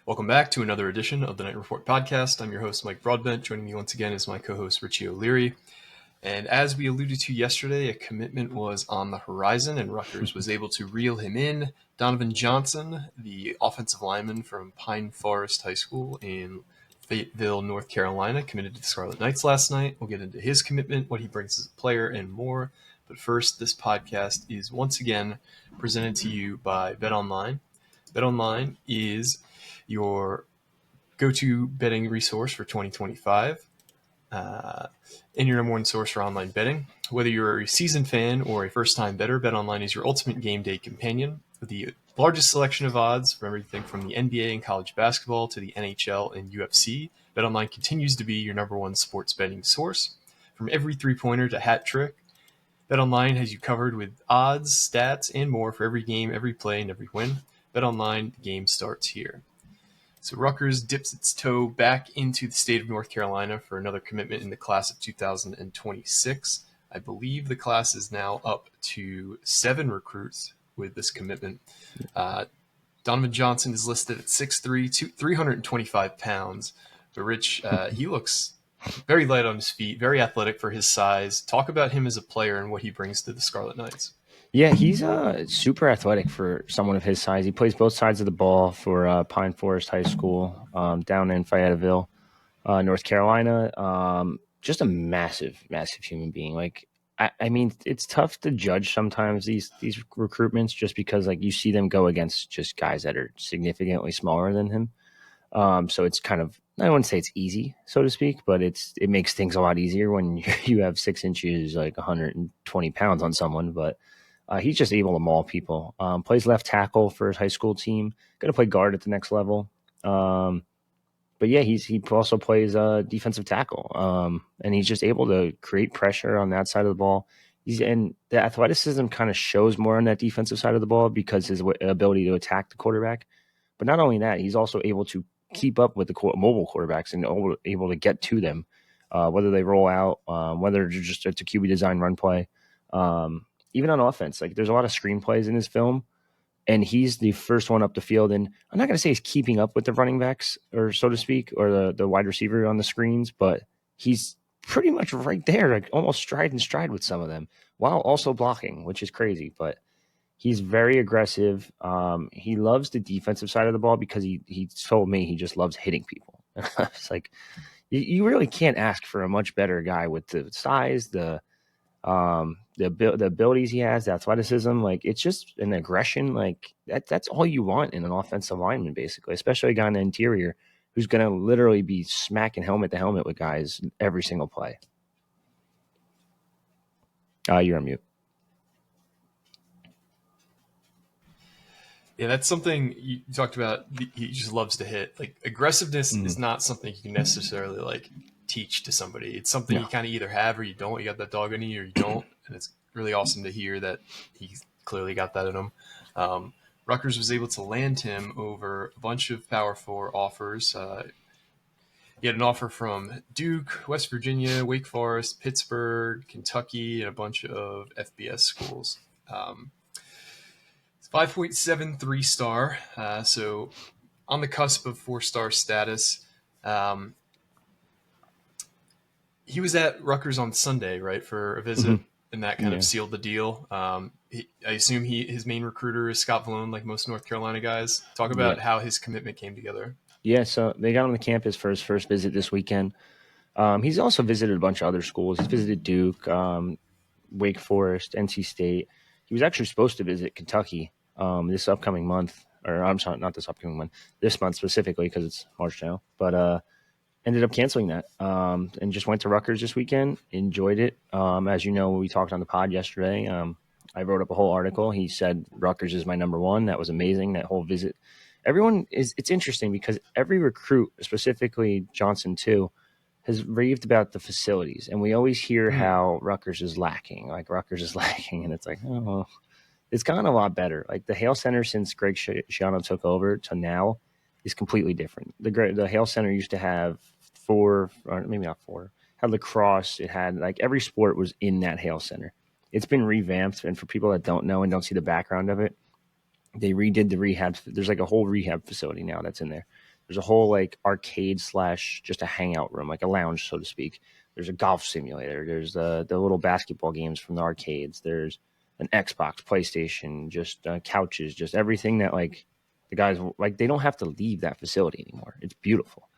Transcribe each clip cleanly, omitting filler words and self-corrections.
Welcome back to another edition of the Night Report podcast. I'm your host, Mike Broadbent. Joining me once again is my co-host, Richie O'Leary. And as we alluded to yesterday, a commitment was on the horizon, and Rutgers was able to reel him in. Donovan Johnson, the offensive lineman from Pine Forest High School in Fayetteville, North Carolina, committed to the Scarlet Knights last night. We'll get into his commitment, what he brings as a player, and more. But first, this podcast is once again presented to you by BetOnline. BetOnline is your go-to betting resource for 2025 and your number one source for online betting. Whether you're a seasoned fan or a first-time bettor, BetOnline is your ultimate game day companion with the largest selection of odds for everything from the NBA and college basketball to the NHL and UFC. BetOnline continues to be your number one sports betting source. From every three-pointer to hat trick, BetOnline has you covered with odds, stats, and more for every game, every play, and every win. BetOnline, the game starts here. So Rutgers dips its toe back into the state of North Carolina for another commitment in the class of 2026. I believe the class is now up to 7 recruits with this commitment. Donovan Johnson is listed at 6'3", 325 pounds. But Rich, he looks very light on his feet, very athletic for his size. Talk about him as a player and what he brings to the Scarlet Knights. Yeah, he's super athletic for someone of his size. He plays both sides of the ball for Pine Forest High School down in Fayetteville, North Carolina. Just a massive, massive human being. Like, I mean, it's tough to judge sometimes these recruitments just because like you see them go against just guys that are significantly smaller than him. So it's kind of, I wouldn't say it's easy, so to speak, but it makes things a lot easier when you have 6 inches, like 120 pounds on someone. But he's just able to maul people. Plays left tackle for his high school team. Going to play guard at the next level. But yeah, he also plays defensive tackle. And he's just able to create pressure on that side of the ball. And the athleticism kind of shows more on that defensive side of the ball because his ability to attack the quarterback. But not only that, he's also able to keep up with the mobile quarterbacks and able to get to them, whether they roll out, whether it's a QB design run play. Even on offense, like there's a lot of screenplays in his film, and he's the first one up the field. And I'm not going to say he's keeping up with the running backs, or so to speak, or the wide receiver on the screens, but he's pretty much right there, like almost stride and stride with some of them, while also blocking, which is crazy. But he's very aggressive. He loves the defensive side of the ball because he told me he just loves hitting people. It's like you really can't ask for a much better guy with the size, the abilities he has, the athleticism, like it's just an aggression. Like that's all you want in an offensive lineman, basically, especially a guy in the interior who's going to literally be smacking helmet to helmet with guys every single play. You're on mute. Yeah, that's something you talked about. He just loves to hit. Like aggressiveness is not something you can necessarily like teach to somebody. It's something you kind of either have or you don't. You got that dog in you or you don't. And it's really awesome to hear that he's clearly got that in him. Rutgers was able to land him over a bunch of Power 4 offers. He had an offer from Duke, West Virginia, Wake Forest, Pittsburgh, Kentucky, and a bunch of FBS schools. 5.73 star, so on the cusp of 4-star status. He was at Rutgers on Sunday, right, for a visit, and that kind of sealed the deal. I assume his main recruiter is Scott Vallone, like most North Carolina guys. Talk about how his commitment came together. Yeah, so they got on the campus for his first visit this weekend. He's also visited a bunch of other schools. He's visited Duke, Wake Forest, NC State. He was actually supposed to visit Kentucky this upcoming month, or I'm sorry, not this upcoming month, this month specifically because it's March now, but ended up canceling that and just went to Rutgers this weekend, enjoyed it. As you know, we talked on the pod yesterday. I wrote up a whole article. He said Rutgers is my number one. That was amazing, that whole visit. It's interesting because every recruit, specifically Johnson too, has raved about the facilities. And we always hear how Rutgers is lacking, and it's like, oh, it's gotten a lot better. Like the Hale Center since Greg Schiano took over to now is completely different. The Hale Center used to have 4, or maybe not 4, had lacrosse. It had like every sport was in that Hale Center. It's been revamped. And for people that don't know and don't see the background of it, they redid the rehab. There's like a whole rehab facility now that's in there. There's a whole like arcade / just a hangout room, like a lounge, so to speak. There's a golf simulator. There's the little basketball games from the arcades. There's an Xbox, PlayStation, just couches, just everything that like the guys like. They don't have to leave that facility anymore. It's beautiful.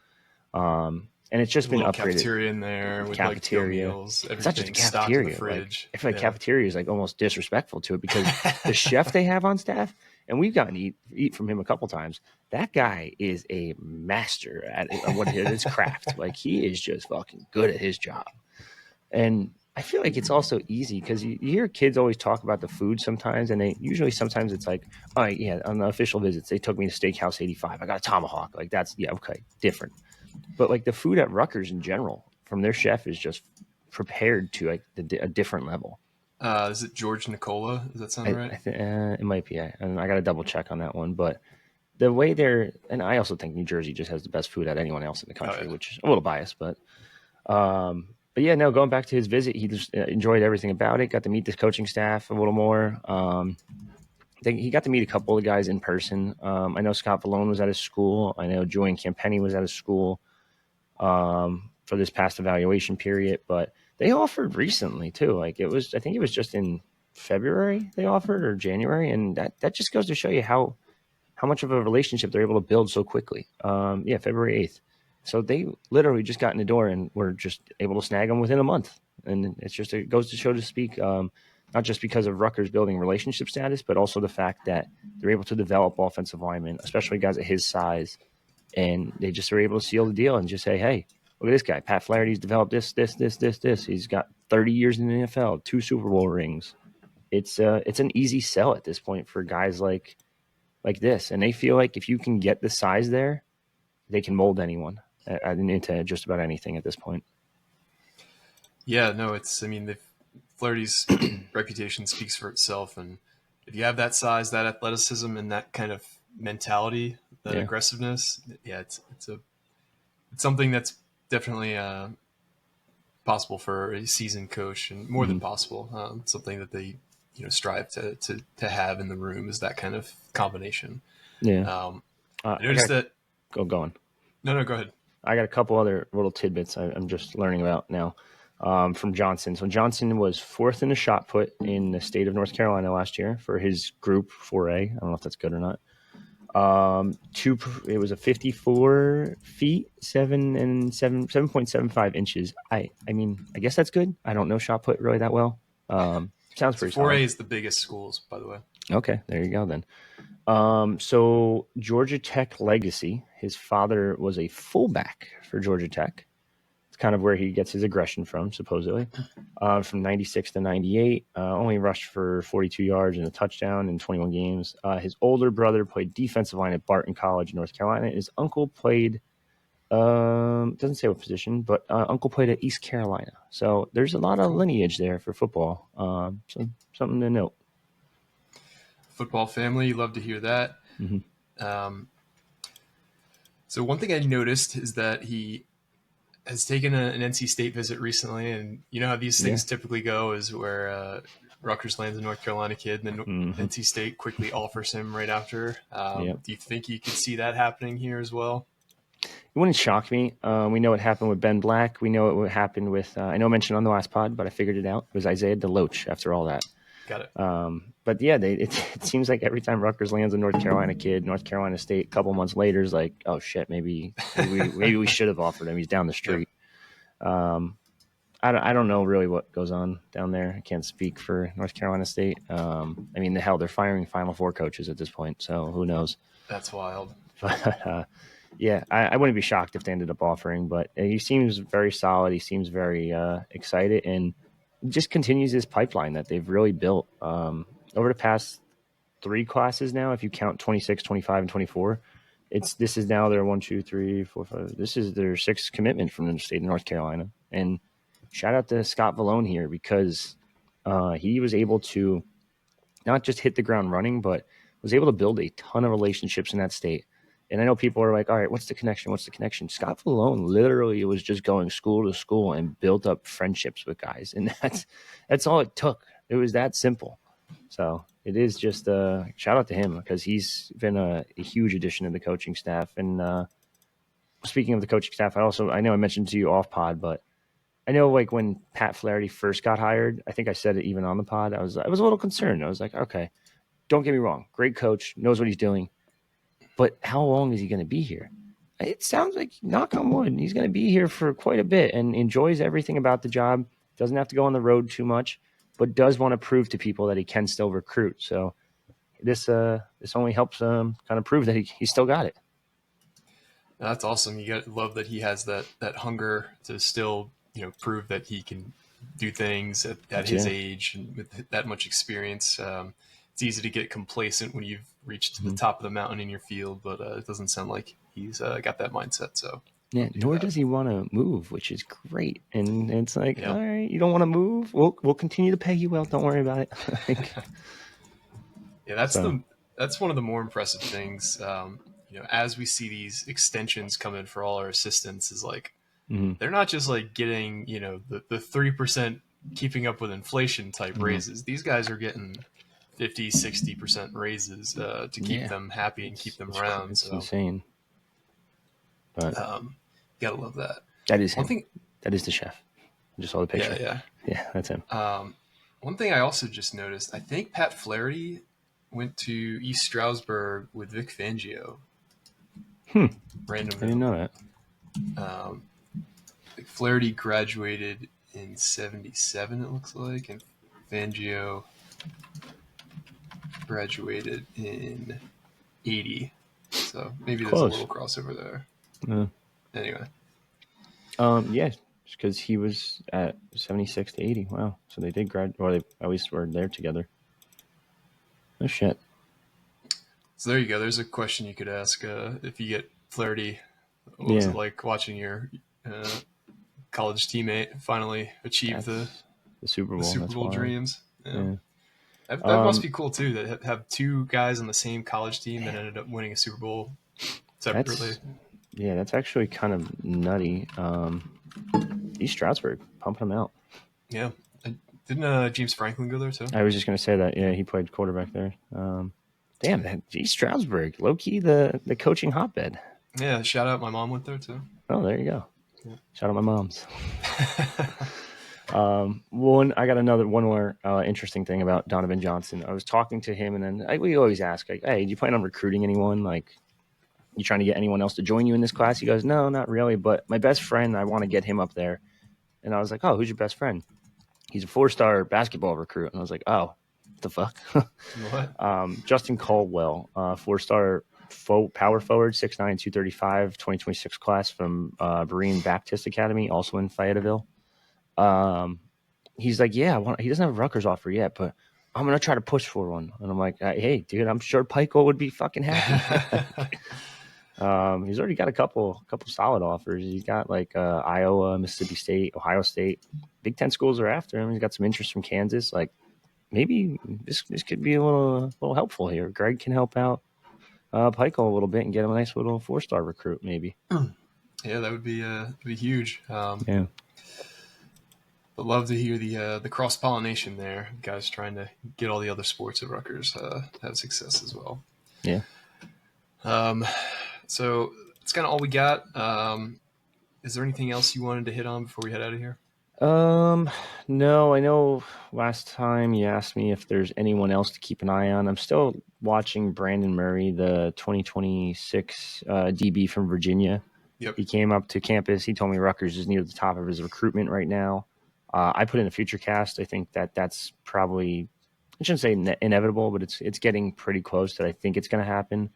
And it's just A been little upgraded. cafeteria in there with like go Cafeteria. meals, It's not just a everything stocked in the cafeteria. Like fridge. I feel like cafeteria is like almost disrespectful to it because the chef they have on staff, and we've gotten to eat from him a couple times. That guy is a master at what his craft. Like he is just fucking good at his job. And I feel like it's also easy because you hear kids always talk about the food sometimes, and they usually sometimes it's like, oh yeah, on the official visits they took me to Steakhouse 85. I got a tomahawk. Like that's okay, different. But like the food at Rutgers in general from their chef is just prepared to like a different level. Is it George Nicola? Does that sound right? It might be. And I got to double check on that one. But the way and I also think New Jersey just has the best food at anyone else in the country, which is a little biased. But yeah, no, going back to his visit, he just enjoyed everything about it. Got to meet the coaching staff a little more. He got to meet a couple of guys in person. I know Scott Vallone was at his school. I know Julian Campenny was at his school for this past evaluation period, but they offered recently too. Like I think it was just in February they offered or January. And that just goes to show you how much of a relationship they're able to build so quickly. February 8th. So they literally just got in the door and were just able to snag them within a month. And it goes to show to speak, not just because of Rutgers building relationship status, but also the fact that they're able to develop offensive linemen, especially guys at his size. And they just are able to seal the deal and just say, hey, look at this guy. Pat Flaherty's developed this. He's got 30 years in the NFL, 2 Super Bowl rings. It's an easy sell at this point for guys like this. And they feel like if you can get the size there, they can mold anyone into just about anything at this point. Yeah, no, Flaherty's reputation speaks for itself. And if you have that size, that athleticism, and that kind of mentality, that aggressiveness, it's something that's definitely possible for a seasoned coach, and more than possible. Something that they strive to have in the room is that kind of combination. Yeah. I noticed that. Go on. No, go ahead. I got a couple other little tidbits I'm just learning about now from Johnson. So Johnson was 4th in the shot put in the state of North Carolina last year for his group 4A. I don't know if that's good or not. It was a 54 feet, 7.75 inches. I mean, I guess that's good. I don't know shot put really that well. Sounds pretty solid. 4A is the biggest schools, by the way. Okay, there you go then. So Georgia Tech legacy. His father was a fullback for Georgia Tech. It's kind of where he gets his aggression from, supposedly. From 96 to 98, only rushed for 42 yards and a touchdown in 21 games. His older brother played defensive line at Barton College in North Carolina. His uncle played, doesn't say what position, but uncle played at East Carolina. So there's a lot of lineage there for football. So something to note. Football family, you love to hear that. Mm-hmm. So one thing I noticed is that he has taken an NC State visit recently, and you know how these things typically go is where Rutgers lands a North Carolina kid, and then NC State quickly offers him right after. Do you think you could see that happening here as well? It wouldn't shock me. We know what happened with Ben Black. We know what happened with, I know I mentioned on the last pod, but I figured it out. It was Isaiah DeLoach after all that. Got it. But yeah, it seems like every time Rutgers lands a North Carolina kid, North Carolina State, a couple months later is like, oh shit, maybe we should have offered him. He's down the street. Yep. I don't know really what goes on down there. I can't speak for North Carolina State. I mean, they're firing Final Four coaches at this point, so who knows? That's wild. But yeah, I wouldn't be shocked if they ended up offering. But he seems very solid. He seems very excited, and just continues this pipeline that they've really built over the past 3 classes now. If you count 26, 25, and 24, this is now their 1, 2, 3, 4, 5. This is their 6th commitment from the state of North Carolina. And shout out to Scott Vallone here because he was able to not just hit the ground running, but was able to build a ton of relationships in that state. And I know people are like, all right, what's the connection? What's the connection? Scott Vallone literally was just going school to school and built up friendships with guys. And that's all it took. It was that simple. So it is just shout out to him because he's been a huge addition to the coaching staff. And speaking of the coaching staff, I know I mentioned to you off pod, but I know like when Pat Flaherty first got hired, I think I said it even on the pod. I was a little concerned. I was like, okay, don't get me wrong, great coach, knows what he's doing, but how long is he going to be here? It sounds like, knock on wood, he's going to be here for quite a bit and enjoys everything about the job. Doesn't have to go on the road too much, but does want to prove to people that he can still recruit. So this only helps kind of prove that he still got it. That's awesome. You got love that he has that hunger to still, prove that he can do things at his age and with that much experience. It's easy to get complacent when you've reached the top of the mountain in your field, but it doesn't sound like he's got that mindset. So yeah, nor does he want to move, which is great. And it's like, all right, you don't want to move? We'll continue to pay you well. Don't worry about it. Yeah, that's one of the more impressive things. As we see these extensions come in for all our assistants, is like they're not just like getting the 3% keeping up with inflation type raises. These guys are getting 50-60% raises to keep them happy and keep them around. It's insane. But you gotta love that. That is him. That is the chef. I just saw the picture. Yeah, that's him. One thing I also just noticed, I think Pat Flaherty went to East Stroudsburg with Vic Fangio. Random. I didn't know that. Flaherty graduated in 77, it looks like, and Fangio graduated in 80. So maybe there's a little crossover there. Anyway. Yeah, because he was at 76 to 80. Wow. So they did graduate, or they at least were there together. Oh, shit. So there you go. There's a question you could ask if you get Flaherty. What was it like watching your college teammate finally achieve the Super Bowl dreams? Yeah. That must be cool too. That have two guys on the same college team that ended up winning a Super Bowl separately. That's actually kind of nutty. East Stroudsburg pumping them out. Yeah, didn't James Franklin go there too? I was just going to say that. Yeah, he played quarterback there. Damn, East Stroudsburg, low key the coaching hotbed. Yeah, shout out my mom went there too. Oh, there you go. Yeah. Shout out my moms. I got one more interesting thing about Donovan Johnson. I was talking to him, and then we always ask, like, hey, do you plan on recruiting anyone? Like, you trying to get anyone else to join you in this class? He goes, no, not really, but my best friend, I want to get him up there. And I was like, oh, who's your best friend? He's a 4-star basketball recruit. And I was like, oh, what the fuck? What? Justin Caldwell, 4-star power forward, 6'9", 235, 2026 class from Berean Baptist Academy, also in Fayetteville. He's like, yeah, he doesn't have a Rutgers offer yet, but I'm going to try to push for one. And I'm like, hey, dude, I'm sure Pico would be fucking happy. He's already got a couple solid offers. He's got like Iowa, Mississippi State, Ohio State. Big Ten schools are after him. He's got some interest from Kansas. Like, maybe this could be a little helpful here. Greg can help out Pico a little bit and get him a nice little 4-star recruit, maybe. Yeah, that would be huge. Yeah. But love to hear the cross pollination there. Guys trying to get all the other sports at Rutgers have success as well. Yeah. So that's kind of all we got. Is there anything else you wanted to hit on before we head out of here? No, I know last time you asked me if there's anyone else to keep an eye on. I'm still watching Brandon Murray, the 2026 DB from Virginia. Yep. He came up to campus. He told me Rutgers is near the top of his recruitment right now. I put in a future cast. I think that's probably, I shouldn't say inevitable, but it's getting pretty close that I think it's going to happen.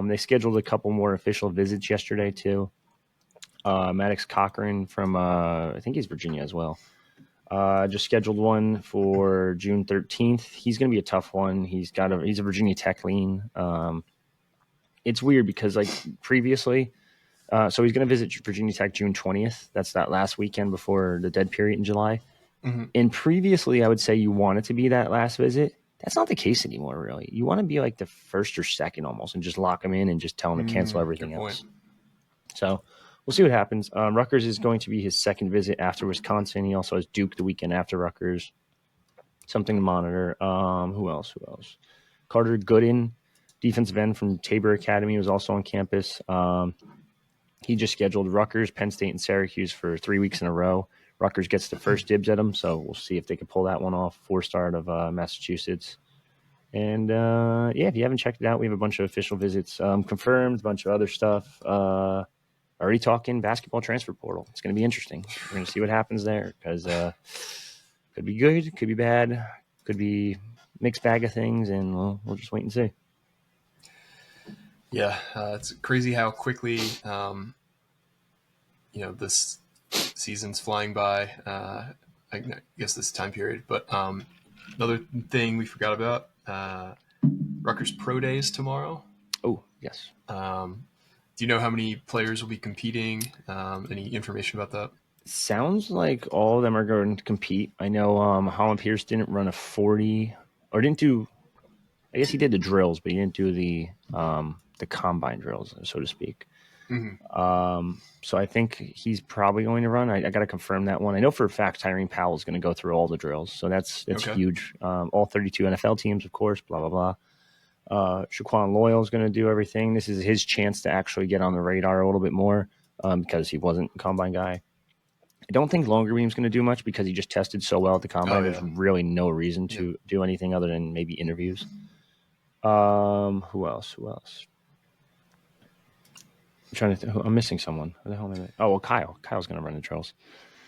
They scheduled a couple more official visits yesterday too. Maddox Cochran from, I think he's Virginia as well. Just scheduled one for June 13th. He's going to be a tough one. He's a Virginia Tech lean. It's weird because like previously, so he's going to visit Virginia Tech June 20th. That's that last weekend before the dead period in July. Mm-hmm. And previously, I would say you want it to be that last visit. That's not the case anymore, really. You want to be like the first or second almost and just lock them in and just tell them to cancel everything else. So we'll see what happens. Rutgers is going to be his second visit after Wisconsin. He also has Duke the weekend after Rutgers. Something to monitor. Who else? Carter Gooden, defensive end from Tabor Academy, was also on campus. He just scheduled Rutgers, Penn State, and Syracuse for 3 weeks in a row. Rutgers gets the first dibs at him, so we'll see if they can pull that one off. 4-star of Massachusetts. And, if you haven't checked it out, we have a bunch of official visits confirmed, a bunch of other stuff. Already talking basketball transfer portal. It's going to be interesting. We're going to see what happens there because could be good, could be bad, could be mixed bag of things, and we'll just wait and see. Yeah, it's crazy how quickly, this season's flying by. I guess this time period. But another thing we forgot about, Rutgers Pro Days tomorrow. Oh, yes. Do you know how many players will be competing? Any information about that? Sounds like all of them are going to compete. I know Holland Pierce didn't run a 40 or didn't do. I guess he did the drills, but he didn't do the combine drills, so to speak. Mm-hmm. So I think he's probably going to run. I got to confirm that one. I know for a fact Tyrene Powell is going to go through all the drills, so that's Okay. huge. All 32 NFL teams, of course. Blah blah blah. Shaquan Loyal is going to do everything. This is his chance to actually get on the radar a little bit more because he wasn't a combine guy. I don't think Longerbeam's going to do much because he just tested so well at the combine. Oh, yeah. There's really no reason to do anything other than maybe interviews. Who else? I'm trying to think. I'm missing someone. Who the hell am I? Oh, well, Kyle. Kyle's going to run the drills.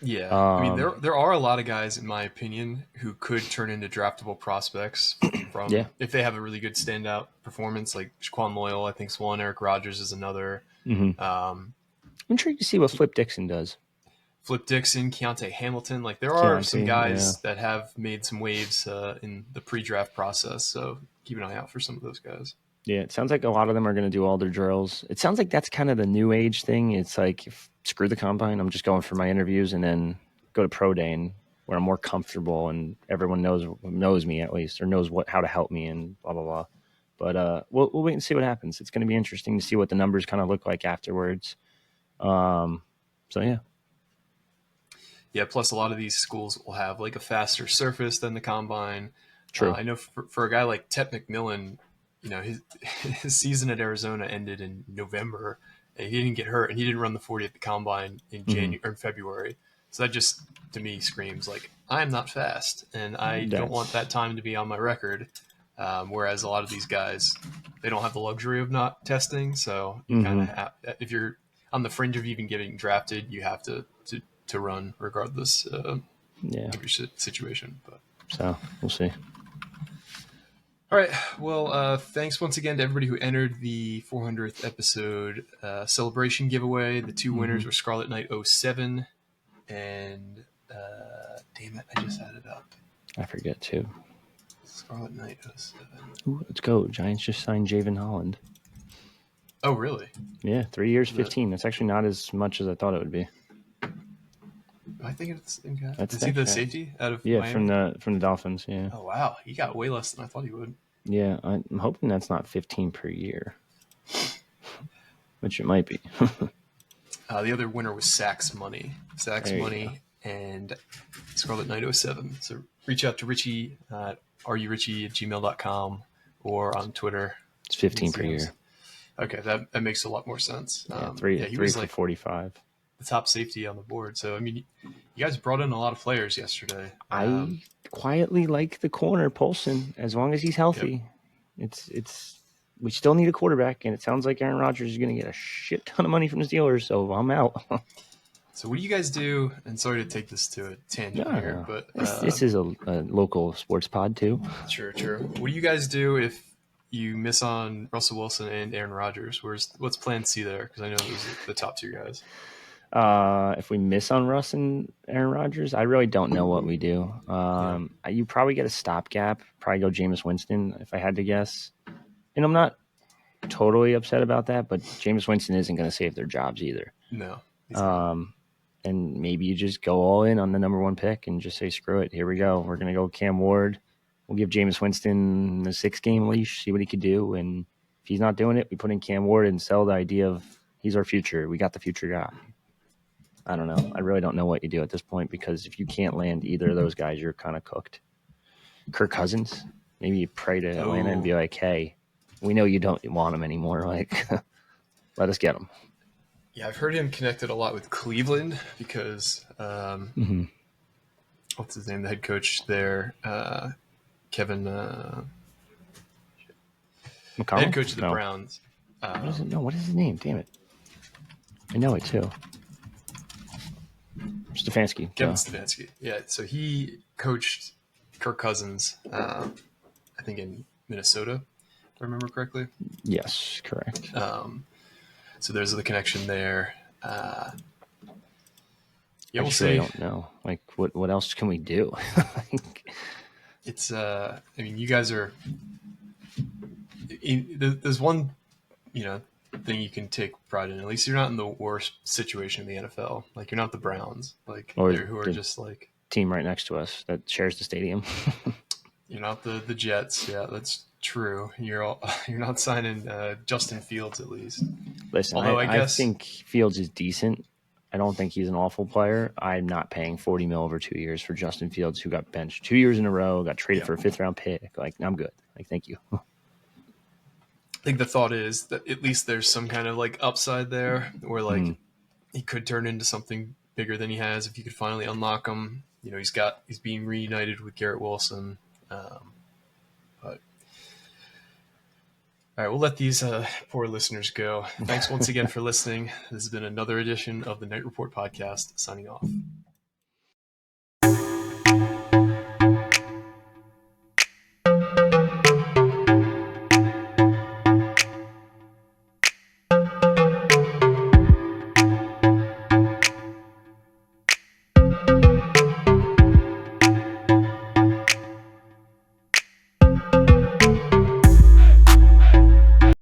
Yeah. I mean, there are a lot of guys, in my opinion, who could turn into draftable prospects from if they have a really good standout performance, like Shaquan Loyal, I think, is one. Eric Rogers is another. Mm-hmm. I'm intrigued to see what Flip Dixon does. Flip Dixon, Keontae Hamilton. Like, there are some guys that have made some waves in the pre-draft process, so keep an eye out for some of those guys. Yeah, it sounds like a lot of them are going to do all their drills. It sounds like that's kind of the new age thing. It's like, screw the combine. I'm just going for my interviews and then go to pro day and where I'm more comfortable and everyone knows me at least or knows how to help me and blah, blah, blah. But we'll wait and see what happens. It's going to be interesting to see what the numbers kind of look like afterwards. So, yeah. Yeah, plus a lot of these schools will have like a faster surface than the combine. True. I know for a guy like Tet McMillan, his season at Arizona ended in November, and he didn't get hurt, and he didn't run the 40 at the combine in January or February. So that just, to me, screams like, I'm not fast, and I don't want that time to be on my record. Whereas a lot of these guys, they don't have the luxury of not testing, so you kind of have, if you're on the fringe of even getting drafted, you have to run regardless of your situation. But so we'll see. All right. Well, thanks once again to everybody who entered the 400th episode celebration giveaway. The two winners were Scarlet Knight 07 and damn it, I just had it up. I forget too. Scarlet Knight 07. Ooh, let's go. Giants just signed Javen Holland. Oh, really? Yeah, 3 years, 15. That's actually not as much as I thought it would be. I think it's the same guy. Is he the safety out of Miami? from the Dolphins, yeah. Oh, wow. He got way less than I thought he would. Yeah, I'm hoping that's not 15 per year, which it might be. The other winner was Sax Money. And Scarlet Knight 07. So reach out to Richie at areyourichie@gmail.com or on Twitter. It's 15 per year. Okay, that makes a lot more sense. He was like 45. The top safety on the board. So, I mean, you guys brought in a lot of players yesterday. I quietly like the corner, Polson, as long as he's healthy. Yep. It's we still need a quarterback, and it sounds like Aaron Rodgers is going to get a shit ton of money from the Steelers, so I'm out. So what do you guys do? And sorry to take this to a tangent here, but this is a local sports pod too. Sure. What do you guys do if you miss on Russell Wilson and Aaron Rodgers? What's plan C there? Because I know those are the top two guys. If we miss on Russ and Aaron Rodgers, I really don't know what we do. You probably get a stopgap. Probably go Jameis Winston if I had to guess. And I'm not totally upset about that, but Jameis Winston isn't going to save their jobs either. No. And maybe you just go all in on the number one pick and just say, screw it. Here we go. We're going to go Cam Ward. We'll give Jameis Winston the 6-game leash, see what he could do. And if he's not doing it, we put in Cam Ward and sell the idea of he's our future. We got the future guy. I don't know. I really don't know what you do at this point because if you can't land either of those guys, you're kind of cooked. Kirk Cousins, maybe you pray to Atlanta and be like, hey, we know you don't want him anymore. Like, let us get him. Yeah, I've heard him connected a lot with Cleveland because what's his name? The head coach there, Kevin, the head McConnell? coach of the No. Browns. What is it? No, what is his name? Damn it. I know it too. Stefanski. Kevin Duh. Stefanski. Yeah, so he coached Kirk Cousins, I think in Minnesota, if I remember correctly. Yes, correct. So there's the connection there. Yeah, I we'll just really see. don't know. Like, what else can we do? It's I mean, you guys are. There's one, thing you can take pride in. At least you're not in the worst situation in the NFL. Like you're not the Browns, like Or who are the just like team right next to us that shares the stadium. you're not the Jets. Yeah, that's true. You're not signing Justin Fields at least. Listen, Although I I guess think Fields is decent. I don't think he's an awful player. I'm not paying $40 million over 2 years for Justin Fields, who got benched 2 years in a row, got traded for a 5th-round pick. Like, I'm good. Like, thank you. I think the thought is that at least there's some kind of like upside there, where like he could turn into something bigger than he has if you could finally unlock him. He's being reunited with Garrett Wilson. But all right, we'll let these poor listeners go. Thanks once again for listening. This has been another edition of the Night Report podcast. Signing off.